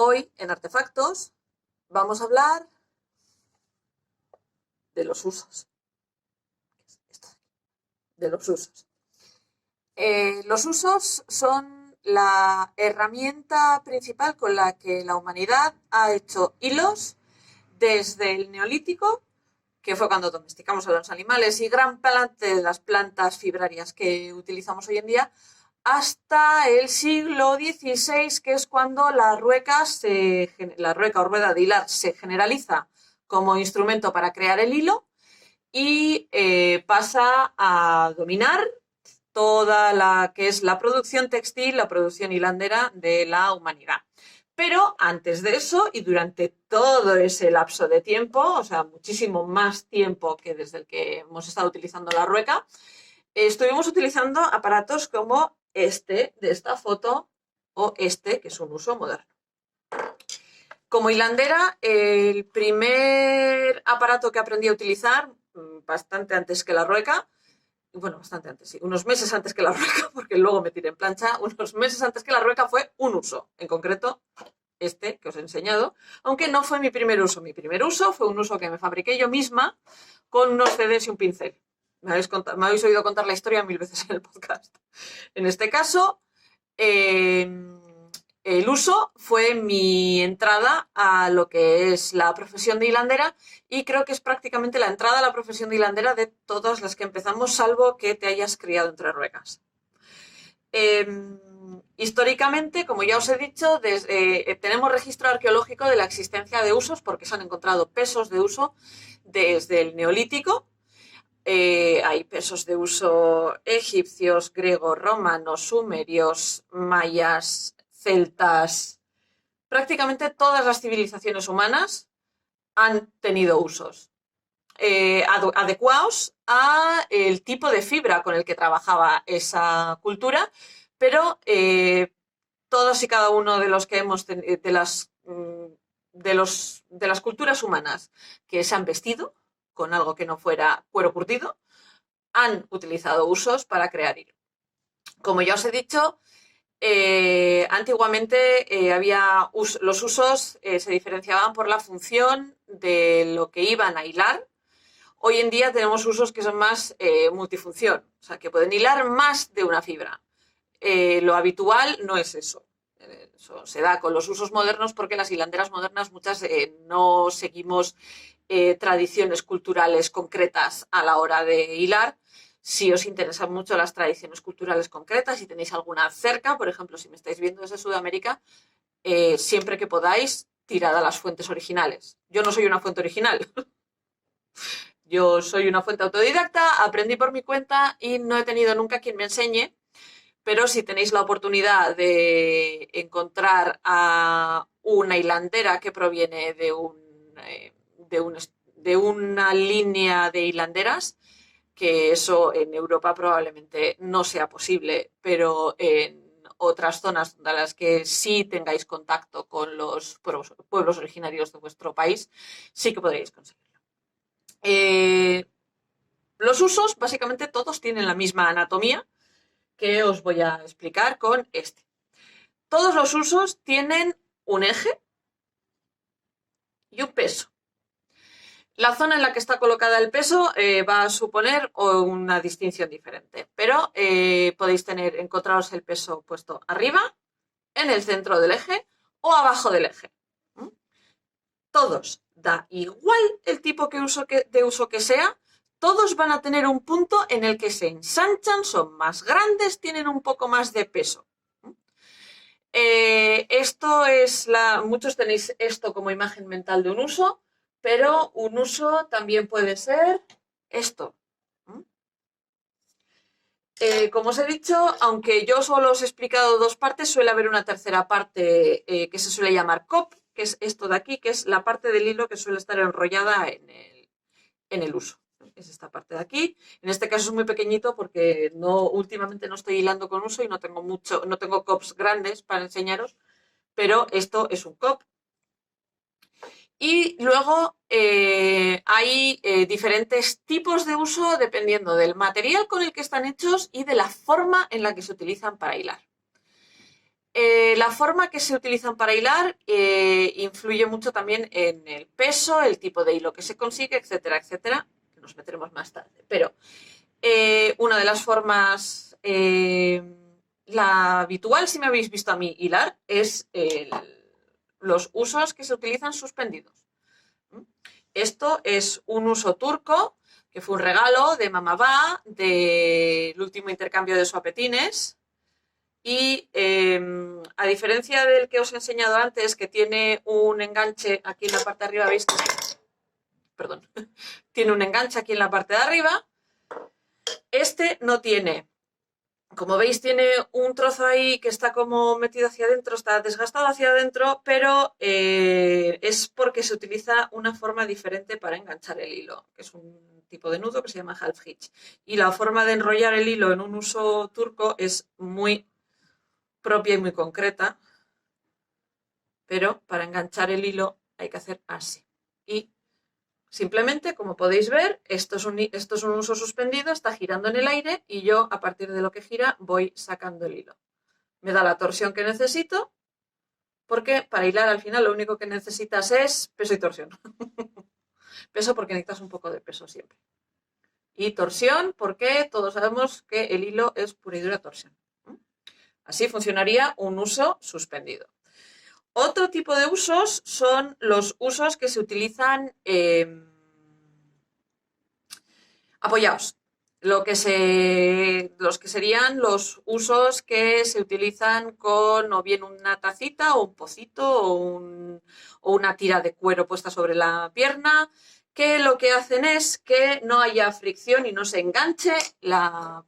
Hoy en Artefactos vamos a hablar de los usos. De los usos. Los usos son la herramienta principal con la que la humanidad ha hecho hilos desde el Neolítico, que fue cuando domesticamos a los animales, y gran parte de las plantas fibrarias que utilizamos hoy en día, hasta el siglo XVI, que es cuando la rueca o rueda de hilar se generaliza como instrumento para crear el hilo y pasa a dominar toda la que es la producción textil, la producción hilandera de la humanidad. Pero antes de eso y durante todo ese lapso de tiempo, o sea, muchísimo más tiempo que desde el que hemos estado utilizando la rueca, estuvimos utilizando aparatos como este de esta foto o este, que es un uso moderno. Como hilandera, el primer aparato que aprendí a utilizar, bastante antes que la rueca, bueno, bastante antes, sí, unos meses antes que la rueca, porque luego me tiré en plancha, unos meses antes que la rueca fue un uso, en concreto este que os he enseñado, aunque no fue mi primer uso. Mi primer uso fue un uso que me fabriqué yo misma con unos CDs y un pincel. Me habéis oído contar la historia 1000 veces en el podcast. En este caso, el uso fue mi entrada a lo que es la profesión de hilandera y creo que es prácticamente la entrada a la profesión de hilandera de todas las que empezamos, salvo que te hayas criado entre ruecas. Históricamente, como ya os he dicho, tenemos registro arqueológico de la existencia de usos porque se han encontrado pesos de uso desde el Neolítico. Hay pesos de uso egipcios, griegos, romanos, sumerios, mayas, celtas. Prácticamente todas las civilizaciones humanas han tenido usos adecuados a el tipo de fibra con el que trabajaba esa cultura, pero todos y cada uno de los que hemos de las culturas humanas que se han vestido con algo que no fuera cuero curtido, han utilizado usos para crear hilo. Como ya os he dicho, antiguamente los usos se diferenciaban por la función de lo que iban a hilar. Hoy en día tenemos usos que son más multifunción, o sea, que pueden hilar más de una fibra. Lo habitual no es eso. Eso se da con los usos modernos porque las hilanderas modernas muchas no seguimos tradiciones culturales concretas a la hora de hilar. Si os interesan mucho las tradiciones culturales concretas y tenéis alguna cerca, por ejemplo, si me estáis viendo desde Sudamérica, siempre que podáis, tirad a las fuentes originales. Yo no soy una fuente original. Yo soy una fuente autodidacta, aprendí por mi cuenta y no he tenido nunca quien me enseñe, pero si tenéis la oportunidad de encontrar a una hilandera que proviene de una línea de hilanderas, que eso en Europa probablemente no sea posible, pero en otras zonas a las que sí tengáis contacto con los pueblos originarios de vuestro país, sí que podréis conseguirlo. Los usos, básicamente todos tienen la misma anatomía que os voy a explicar con este. Todos los usos tienen un eje y un peso. La zona en la que está colocada el peso va a suponer una distinción diferente, pero podéis encontraros el peso puesto arriba, en el centro del eje o abajo del eje. Todos, da igual el tipo de uso que sea, todos van a tener un punto en el que se ensanchan, son más grandes, tienen un poco más de peso. Muchos tenéis esto como imagen mental de un uso, pero un uso también puede ser esto. Como os he dicho, aunque yo solo os he explicado dos partes, suele haber una tercera parte que se suele llamar COP, que es esto de aquí, que es la parte del hilo que suele estar enrollada en el uso. Es esta parte de aquí. En este caso es muy pequeñito porque últimamente no estoy hilando con uso y no tengo COPs grandes para enseñaros, pero esto es un COP. Y luego hay diferentes tipos de uso dependiendo del material con el que están hechos y de la forma en la que se utilizan para hilar. La forma que se utilizan para hilar influye mucho también en el peso, el tipo de hilo que se consigue, etcétera, etcétera. Nos meteremos más tarde. Pero una de las formas, la habitual, si me habéis visto a mí hilar, es los usos que se utilizan suspendidos. Esto es un uso turco, que fue un regalo de Mamá Ba, del último intercambio de suapetines. Y a diferencia del que os he enseñado antes, que tiene un enganche aquí en la parte de arriba, ¿veis? Perdón, tiene un enganche aquí en la parte de arriba. Este no tiene. Como veis, tiene un trozo ahí que está como metido hacia adentro, está desgastado hacia adentro, pero es porque se utiliza una forma diferente para enganchar el hilo, que es un tipo de nudo que se llama half hitch. Y la forma de enrollar el hilo en un uso turco es muy propia y muy concreta, pero para enganchar el hilo hay que hacer así. Y simplemente, como podéis ver, esto es un uso suspendido, está girando en el aire y yo, a partir de lo que gira, voy sacando el hilo. Me da la torsión que necesito, porque para hilar al final lo único que necesitas es peso y torsión. Peso porque necesitas un poco de peso siempre. Y torsión porque todos sabemos que el hilo es pura y dura torsión. Así funcionaría un uso suspendido. Otro tipo de usos son los usos que se utilizan apoyados. Los que serían los usos que se utilizan con o bien una tacita o un pocito o una tira de cuero puesta sobre la pierna, que lo que hacen es que no haya fricción y no se enganche la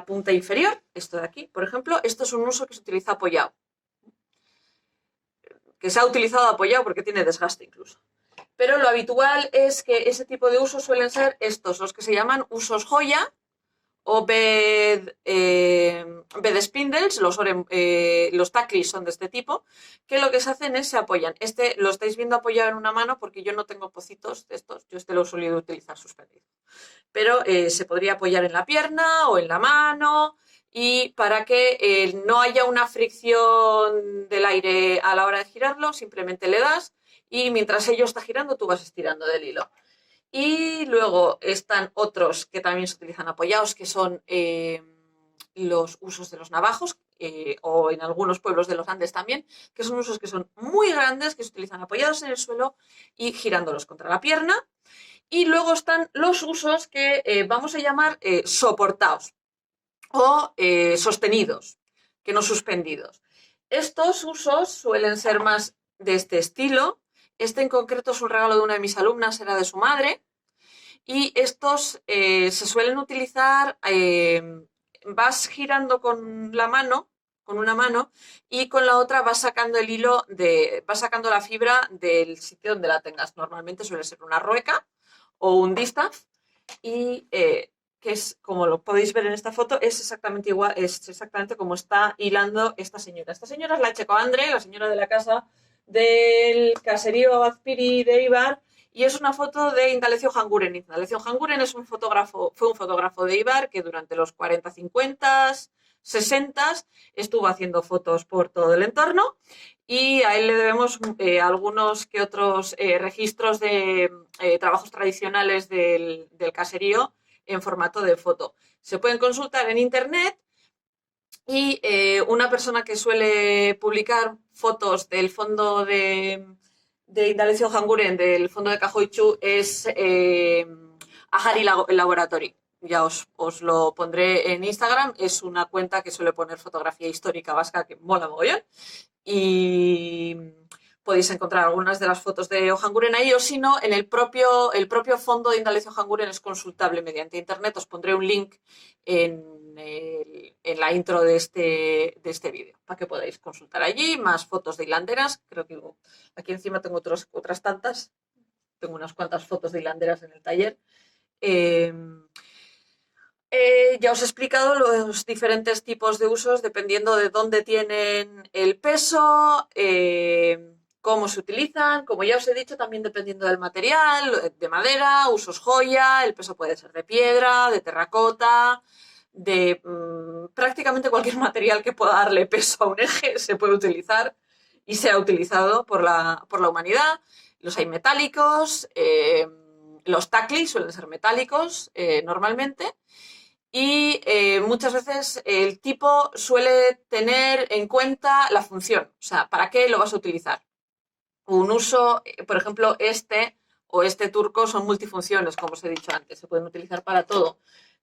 punta inferior. Esto de aquí, por ejemplo, esto es un uso que se utiliza apoyado. Que se ha utilizado apoyado porque tiene desgaste incluso. Pero lo habitual es que ese tipo de usos suelen ser estos, los que se llaman usos joya o bed spindles, los taclis son de este tipo, que lo que se hacen es se apoyan. Este lo estáis viendo apoyado en una mano porque yo no tengo pocitos de estos, yo este lo he solido utilizar suspendido. Pero se podría apoyar en la pierna o en la mano, y para que no haya una fricción del aire a la hora de girarlo, simplemente le das y mientras ello está girando tú vas estirando del hilo. Y luego están otros que también se utilizan apoyados, que son los usos de los navajos, o en algunos pueblos de los Andes también, que son usos que son muy grandes, que se utilizan apoyados en el suelo y girándolos contra la pierna. Y luego están los usos que vamos a llamar soportados o sostenidos, que no suspendidos. Estos usos suelen ser más de este estilo. Este en concreto es un regalo de una de mis alumnas, era de su madre. Y estos se suelen utilizar, vas girando con la mano, con una mano, y con la otra vas sacando el hilo, vas sacando la fibra del sitio donde la tengas. Normalmente suele ser una rueca o un distaff, y que es, como lo podéis ver en esta foto, es exactamente igual, es exactamente como está hilando esta señora. Esta señora es la Checo Andre, la señora de la casa del caserío Azpiri de Ibar, y es una foto de Indalecio Hanguren. Indalecio Hanguren es fue un fotógrafo de Ibar que durante los 40, 50, 60 estuvo haciendo fotos por todo el entorno, y a él le debemos algunos que otros registros de trabajos tradicionales del caserío en formato de foto. Se pueden consultar en internet, y una persona que suele publicar fotos del fondo de Indalecio Hanguren, del fondo de Cajoichu, es Ahari Laboratory. Ya os lo pondré en Instagram. Es una cuenta que suele poner fotografía histórica vasca que mola mogollón. Y podéis encontrar algunas de las fotos de Ojanguren ahí, o si no, en el propio fondo de Indalecio Ojanguren es consultable mediante internet. Os pondré un link en la intro de este vídeo para que podáis consultar allí más fotos de hilanderas. Creo que aquí encima tengo otras tantas. Tengo unas cuantas fotos de hilanderas en el taller. Ya os he explicado los diferentes tipos de usos dependiendo de dónde tienen el peso, cómo se utilizan. Como ya os he dicho, también dependiendo del material, de madera, usos joya, el peso puede ser de piedra, de terracota, de prácticamente cualquier material que pueda darle peso a un eje se puede utilizar y se ha utilizado por la humanidad. Los hay metálicos, los tacli suelen ser metálicos normalmente, y muchas veces el tipo suele tener en cuenta la función, o sea, ¿para qué lo vas a utilizar? Un uso, por ejemplo, o este turco son multifunciones, como os he dicho antes, se pueden utilizar para todo.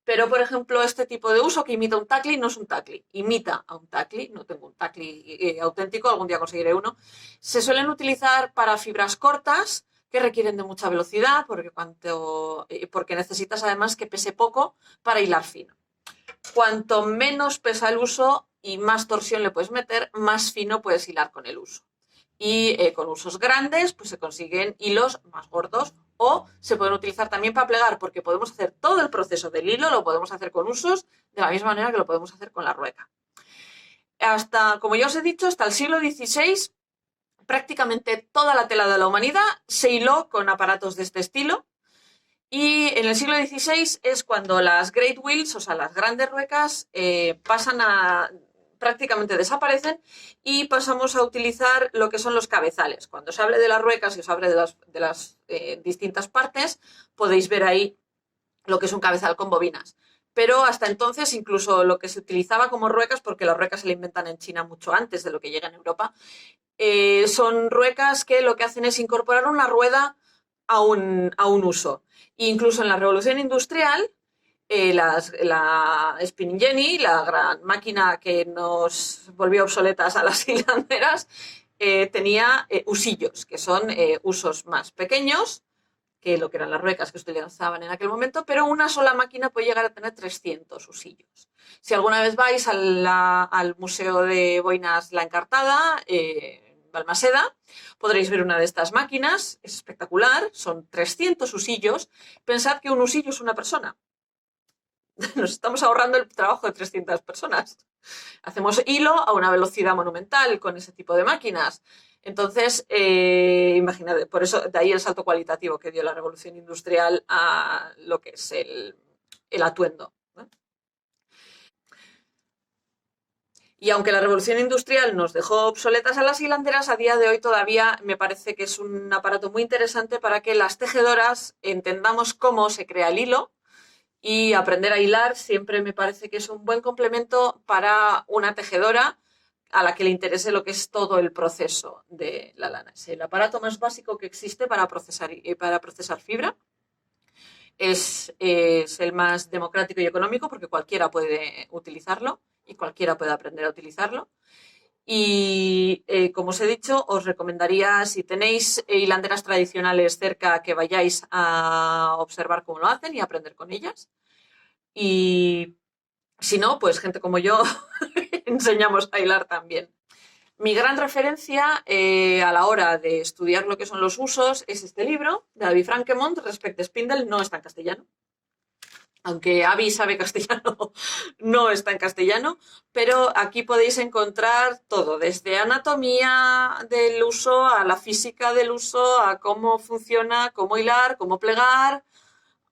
Pero, por ejemplo, este tipo de uso que imita un tacli no es un tacli, imita a un tacli, no tengo un tacli auténtico, algún día conseguiré uno. Se suelen utilizar para fibras cortas que requieren de mucha velocidad, porque necesitas además que pese poco para hilar fino. Cuanto menos pesa el uso y más torsión le puedes meter, más fino puedes hilar con el uso. Y con usos grandes pues se consiguen hilos más gordos, o se pueden utilizar también para plegar, porque podemos hacer todo el proceso del hilo, lo podemos hacer con usos de la misma manera que lo podemos hacer con la rueca. Como ya os he dicho, hasta el siglo XVI prácticamente toda la tela de la humanidad se hiló con aparatos de este estilo, y en el siglo XVI es cuando las great wheels, o sea, las grandes ruecas, prácticamente desaparecen, y pasamos a utilizar lo que son los cabezales. Cuando se hable de las ruecas y os hable de las distintas partes, podéis ver ahí lo que es un cabezal con bobinas. Pero hasta entonces, incluso lo que se utilizaba como ruecas, porque las ruecas se le inventan en China mucho antes de lo que llega en Europa, son ruecas que lo que hacen es incorporar una rueda a un uso. E incluso en la revolución industrial, la spinning jenny, la gran máquina que nos volvió obsoletas a las hilanderas, tenía usillos, que son usos más pequeños que lo que eran las ruecas que se utilizaban en aquel momento, pero una sola máquina puede llegar a tener 300 usillos. Si alguna vez vais al Museo de Boinas La Encartada, Balmaseda, podréis ver una de estas máquinas, es espectacular, son 300 usillos. Pensad que un usillo es una persona. Nos estamos ahorrando el trabajo de 300 personas. Hacemos hilo a una velocidad monumental con ese tipo de máquinas. Entonces, imagínate, por eso de ahí el salto cualitativo que dio la revolución industrial a lo que es el atuendo, ¿no? Y aunque la revolución industrial nos dejó obsoletas a las hilanderas, a día de hoy todavía me parece que es un aparato muy interesante para que las tejedoras entendamos cómo se crea el hilo, y aprender a hilar siempre me parece que es un buen complemento para una tejedora a la que le interese lo que es todo el proceso de la lana. Es el aparato más básico que existe para procesar fibra. Es el más democrático y económico porque cualquiera puede utilizarlo y cualquiera puede aprender a utilizarlo. Y como os he dicho, os recomendaría, si tenéis hilanderas tradicionales cerca, que vayáis a observar cómo lo hacen y aprender con ellas. Y si no, pues gente como yo enseñamos a hilar también. Mi gran referencia a la hora de estudiar lo que son los usos es este libro de Avi Frankemont, Respect the Spindle. No está en castellano, aunque Avi sabe castellano, no está en castellano, pero aquí podéis encontrar todo, desde anatomía del uso a la física del uso, a cómo funciona, cómo hilar, cómo plegar,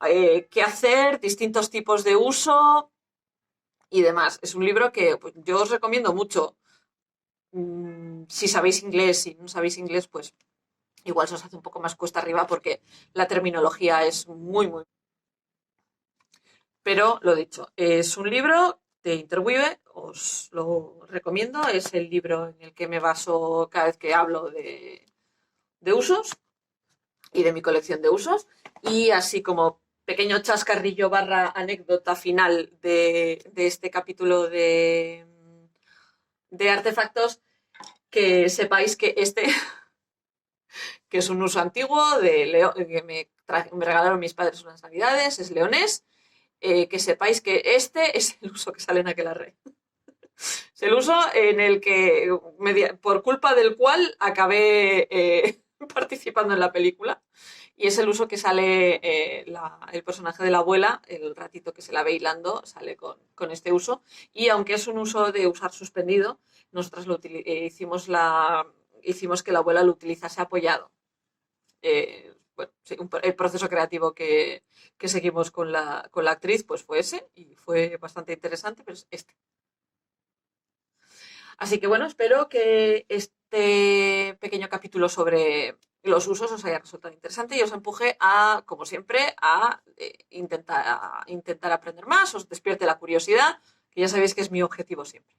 qué hacer, distintos tipos de uso y demás. Es un libro que pues, yo os recomiendo mucho. Si sabéis inglés, si no sabéis inglés, pues igual se os hace un poco más cuesta arriba porque la terminología es muy, muy... Pero lo dicho, es un libro de Interweave, os lo recomiendo, es el libro en el que me baso cada vez que hablo de usos y de mi colección de usos. Y así como pequeño chascarrillo barra anécdota final de este capítulo de artefactos, que sepáis que que es un uso antiguo que me regalaron mis padres unas navidades, es leonés, que sepáis que este es el uso que sale en aquelarre. Es el uso en el que, por culpa del cual, acabé participando en la película. Y es el uso que sale el personaje de la abuela, el ratito que se la ve hilando, sale con este uso. Y aunque es un uso de usar suspendido, nosotros hicimos que la abuela lo utilizase apoyado. Bueno, sí, el proceso creativo que seguimos con la actriz pues fue ese, y fue bastante interesante, pero es este. Así que bueno, espero que este pequeño capítulo sobre los usos os haya resultado interesante y os empuje a, como siempre, a intentar aprender más, os despierte la curiosidad, que ya sabéis que es mi objetivo siempre.